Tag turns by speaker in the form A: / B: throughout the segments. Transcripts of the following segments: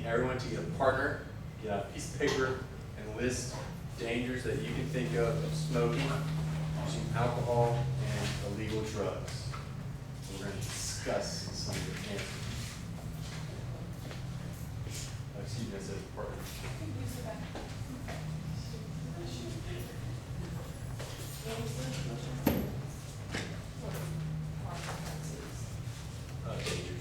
A: everyone to get a partner, get out a piece of paper, and list dangers that you can think of smoking, using alcohol, and illegal drugs. We're going to discuss some of the answers. Excuse me, I said partner. Dangers.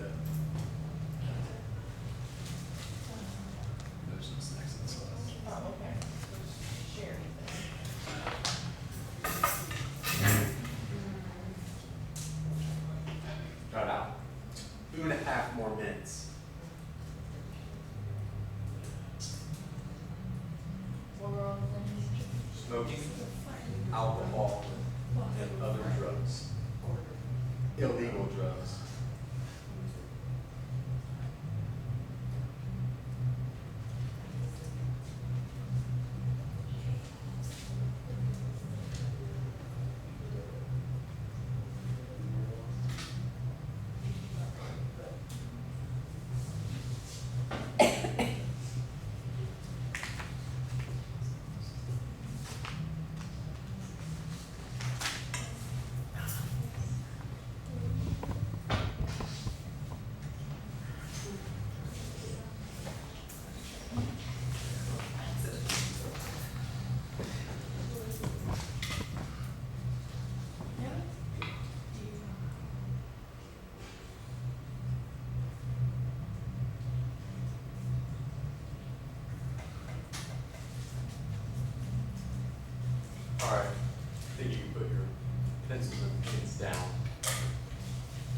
A: Yeah. There's some snacks in this class.
B: Oh, okay. Share
A: Got out. 2.5 more minutes. Smoking, alcohol, and other drugs. Illegal drugs. Alright, I think you can put your pencils and pens down.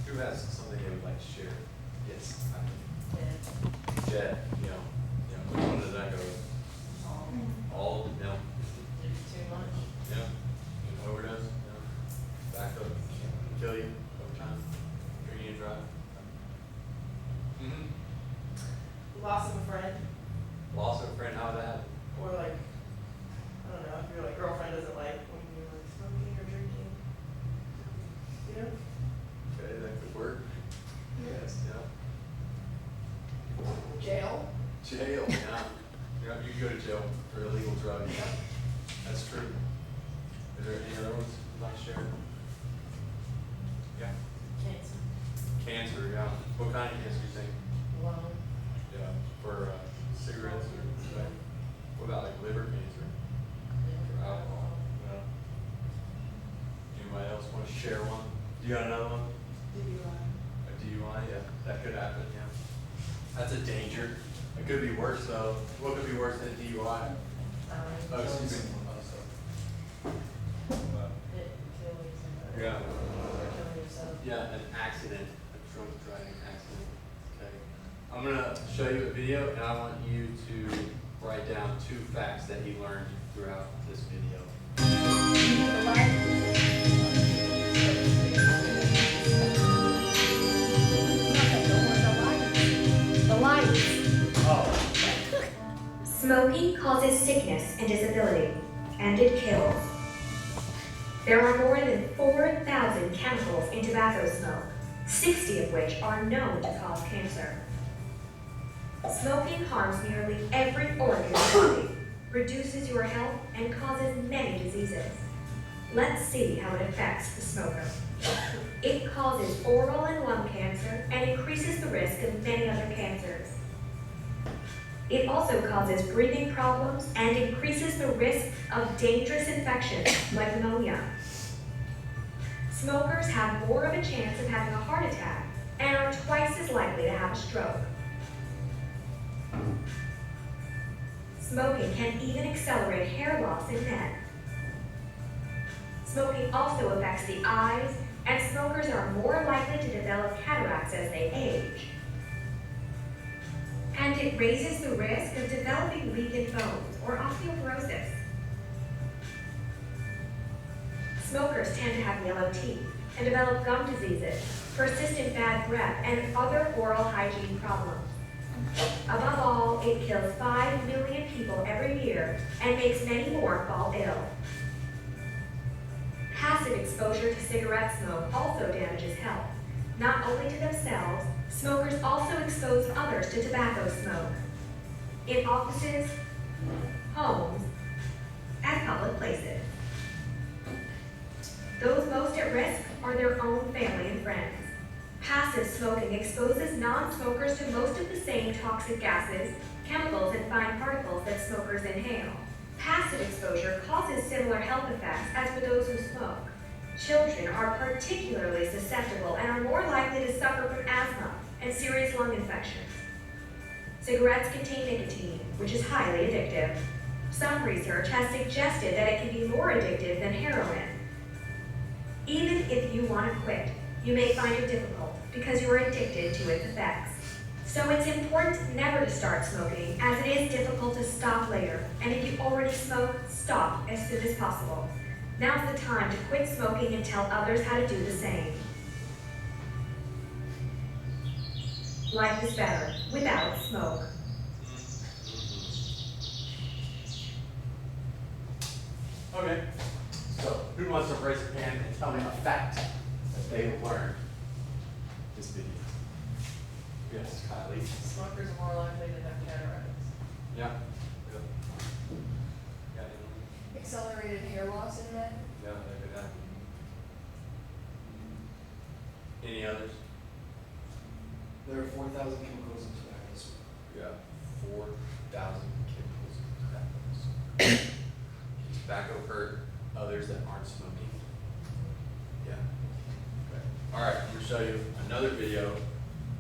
A: Who has something they would like to share? Yes. Jet, which one does that go with? All of them, no.
B: Too much.
A: Yeah. Overdose, no. Back up, kill you, overtime, drinking and drive.
B: Loss of a friend,
A: Loss of a friend, how would that happen?
B: or like, I don't know, if your like girlfriend doesn't like when you're like smoking or drinking. You know?
A: Okay, that could work. Yes, yeah.
B: Jail.
A: Jail, yeah. Yeah, you can go to jail for illegal drugs. That's true. Is there any other ones you'd like to share? Yeah.
B: Cancer.
A: Cancer, yeah. What kind of cancer do you think?
B: Lung.
A: Yeah, for cigarettes or right? What about like liver cancer? For alcohol? No. Anybody else want to share one? You got another one? A DUI, yeah, that could happen, yeah. That's a danger. It could be worse though. What could be worse than a DUI? Oh, excuse me. Oh, sorry. Yeah. Yeah, an accident, a drunk driving accident. Okay. I'm gonna show you a video and I want you to write down 2 facts that he learned throughout this video.
C: The lights.
A: Oh.
C: Smoking causes sickness and disability, and it kills. There are more than 4,000 chemicals in tobacco smoke, 60 of which are known to cause cancer. Smoking harms nearly every organ in the body, reduces your health, and causes many diseases. Let's see how it affects the smoker. It causes oral and lung cancer and increases the risk of many other cancers. It also causes breathing problems and increases the risk of dangerous infections like pneumonia. Smokers have more of a chance of having a heart attack and are twice as likely to have a stroke. Smoking can even accelerate hair loss in men. Smoking also affects the eyes, and smokers are more likely to develop cataracts as they age. And it raises the risk of developing weakened bones or osteoporosis. Smokers tend to have yellow teeth and develop gum diseases, persistent bad breath, and other oral hygiene problems. Above it kills 5 million people every year and makes many more fall ill. Passive exposure to cigarette smoke also damages health. Not only to themselves, smokers also expose others to tobacco smoke. In offices, homes, and public places. Those most at risk are their own family and friends. Passive smoking exposes non-smokers to most of the same toxic gases, chemicals, and fine particles that smokers inhale. Passive exposure causes similar health effects as for those who smoke. Children are particularly susceptible and are more likely to suffer from asthma and serious lung infections. Cigarettes contain nicotine, which is highly addictive. Some research has suggested that it can be more addictive than heroin. Even if you want to quit, you may find it difficult because you are addicted to its effects. So it's important never to start smoking, as it is difficult to stop later. And if you already smoke, stop as soon as possible. Now's the time to quit smoking and tell others how to do the same. Life is better without smoke.
A: Okay, so who wants to raise their hand and tell me a fact that they learned this video? Yes, Kylie.
B: Smokers are more likely to have cataracts.
A: Yeah. Yeah.
D: Accelerated hair loss in men.
A: Yeah, that could happen. Any others?
E: There are 4,000 chemicals in tobacco smoke.
A: Yeah, 4,000 chemicals. Tobacco hurt others that aren't smoking. Yeah. Okay. All right, I'm gonna show you another video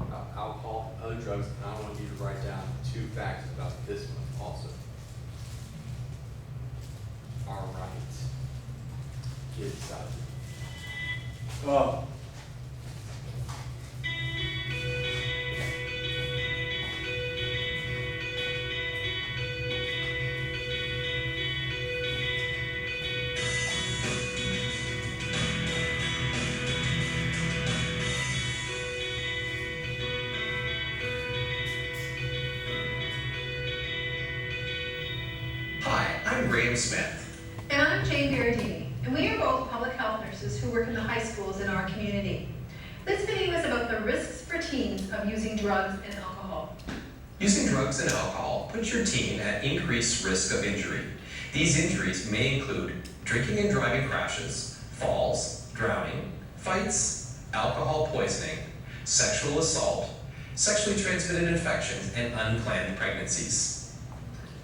A: about alcohol, other drugs, and I want you to write down 2 facts about this one also. All right. Get excited. Oh.
F: Hi, I'm Graham Smith.
G: And I'm Jane Berardini, and we are both public health nurses who work in the high schools in our community. This video is about the risks for teens of using drugs and alcohol.
F: Using drugs and alcohol puts your teen at increased risk of injury. These injuries may include drinking and driving crashes, falls, drowning, fights, alcohol poisoning, sexual assault, sexually transmitted infections, and unplanned pregnancies.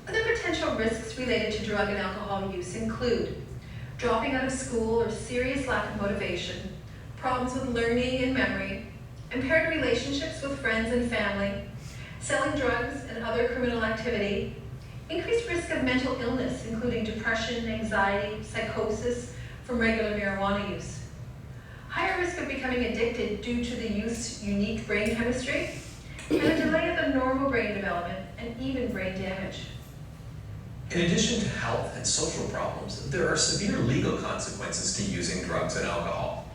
G: Other potential risks related to drug and alcohol use include dropping out of school or serious lack of motivation, problems with learning and memory, impaired relationships with friends and family, selling drugs and other criminal activity, increased risk of mental illness, including depression, anxiety, psychosis from regular marijuana use, higher risk of becoming addicted due to the youth's unique brain chemistry, and a delay of the normal brain development and even brain damage.
F: In addition to health and social problems, there are severe legal consequences to using drugs and alcohol.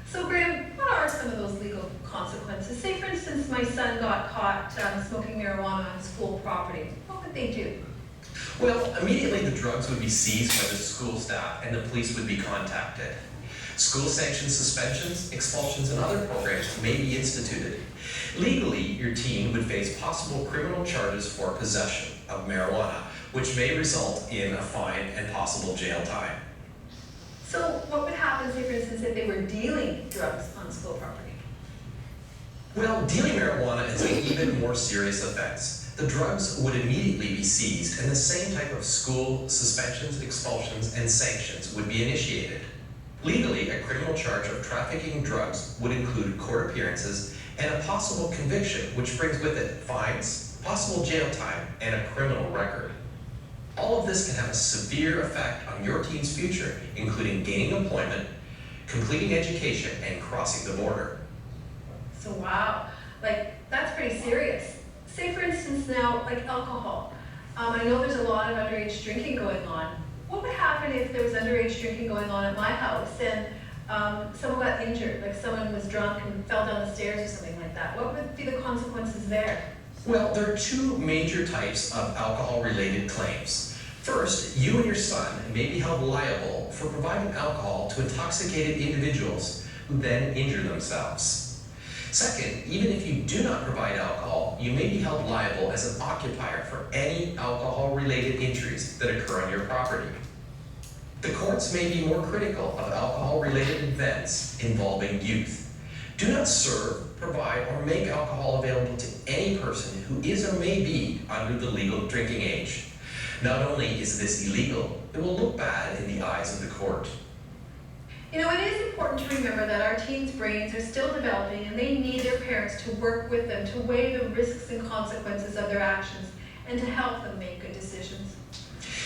G: So Graham, what are some of those legal consequences? Say for instance, my son got caught smoking marijuana on school property. What would they do?
F: Well, immediately the drugs would be seized by the school staff and the police would be contacted. School sanctioned suspensions, expulsions, and other programs may be instituted. Legally, your teen would face possible criminal charges for possession of marijuana, which may result in a fine and possible jail time.
G: So what would happen, say for instance, if they were dealing drugs on school property?
F: Well, dealing marijuana is an even more serious offense. The drugs would immediately be seized and the same type of school suspensions, expulsions, and sanctions would be initiated. Legally, a criminal charge of trafficking drugs would include court appearances and a possible conviction, which brings with it fines, possible jail time, and a criminal record. All of this can have a severe effect on your teen's future, including gaining employment, completing education, and crossing the border.
G: So wow, that's pretty serious. Say for instance now, alcohol. I know there's a lot of underage drinking going on. What would happen if there was underage drinking going on at my house and someone got injured, like someone was drunk and fell down the stairs or something like that? What would be the consequences there?
F: Well, there are two major types of alcohol-related claims. First, you and your son may be held liable for providing alcohol to intoxicated individuals who then injure themselves. Second, even if you do not provide alcohol, you may be held liable as an occupier for any alcohol-related injuries that occur on your property. The courts may be more critical of alcohol-related events involving youth. Do not serve, provide, or make alcohol available to any person who is or may be under the legal drinking age. Not only is this illegal, it will look bad in the eyes of the court.
G: You know, it is important to remember that our teens' brains are still developing and they need their parents to work with them to weigh the risks and consequences of their actions and to help them make good decisions.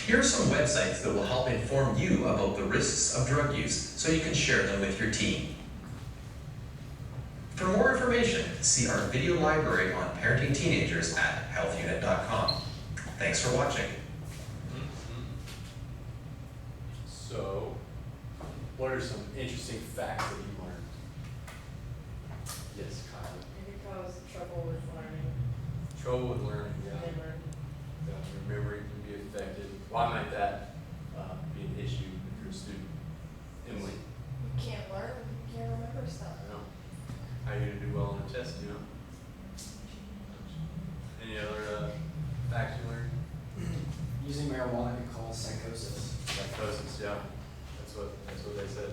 F: Here are some websites that will help inform you about the risks of drug use so you can share them with your teen. For more information, see our video library on parenting teenagers at healthunit.com. Thanks for watching.
A: So, what are some interesting facts that you learned? Yes, Kyle.
B: It could cause trouble with learning.
A: Trouble with learning, yeah.
B: Memory.
A: Your memory can be affected. Why might that be an issue if you're a student? Emily?
D: You can't learn, you can't remember stuff.
A: I know. How are you gonna do well on a test, you know? Any other facts you learned?
E: Using marijuana can cause psychosis.
A: Psychosis, yeah. That's what they said.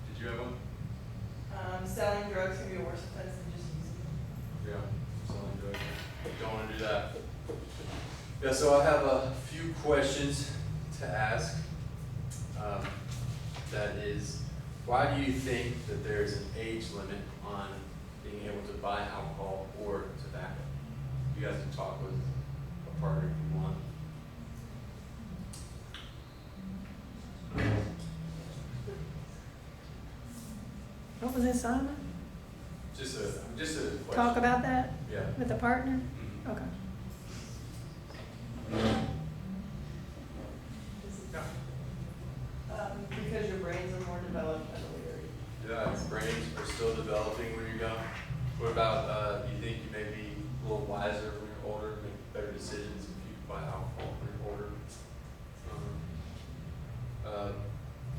A: Did you have one?
B: Selling drugs can be a worse offense than just using them.
A: Yeah, selling drugs. Don't wanna do that. Yeah, so I have a few questions to ask. That is, why do you think that there's an age limit on being able to buy alcohol or tobacco? You guys can talk with a partner if you want.
H: What was this, Simon?
A: Just a question.
H: Talk about that
A: Yeah.
H: with a partner?
A: Mhm.
H: Okay.
B: Because your brains are more developed at a later age.
A: Yeah, brains are still developing when you're young. What about, you think you may be a little wiser when you're older, make better decisions if you buy alcohol when you're older?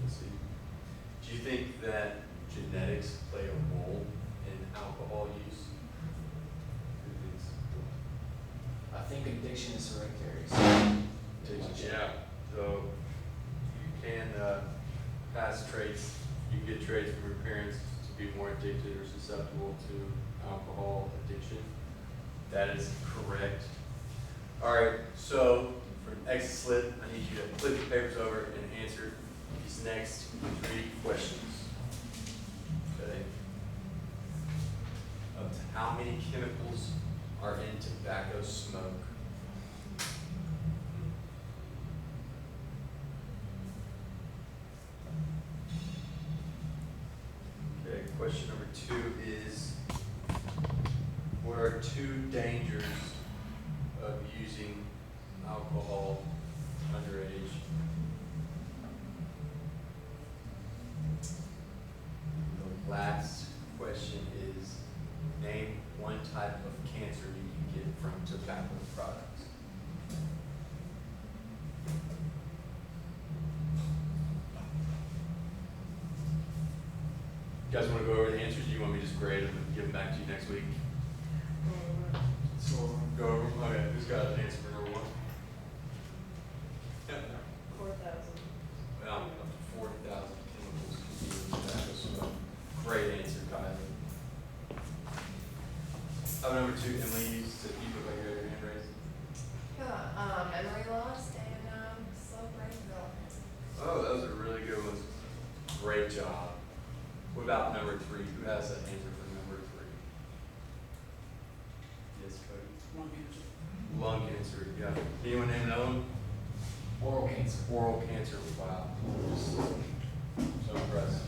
A: Let's see. Do you think that genetics play a role in alcohol use? Who thinks?
E: I think addiction is hereditary. So
A: Yeah, so you can pass traits, you can get traits from your parents to be more addicted or susceptible to alcohol addiction. That is correct. All right, so for an exit slip, I need you to flip the papers over and answer these next 3 questions. Okay. Up to how many chemicals are in tobacco smoke? Okay, question number 2 is, what are 2 dangers of using alcohol underage? The last question is, name 1 type of cancer you can get from tobacco products. You guys want to go over the answers? Do you want me to just grade them and give them back to you next week? So go over them. Okay, who's got an answer for number 1? Yeah.
B: 4,000.
A: Well, up to 40,000 chemicals can be in tobacco smoke. Great answer, Kyle. Number 2, Emily, you said you look like you had your hand raised.
D: Memory loss and slow brain development.
A: Oh, those are really good ones. Great job. What about number 3? Who has an answer for number 3? Yes, Cody.
E: lung cancer.
A: Lung cancer, yeah. Anyone name another one?
E: Oral cancer.
A: Oral cancer, wow. So impressed.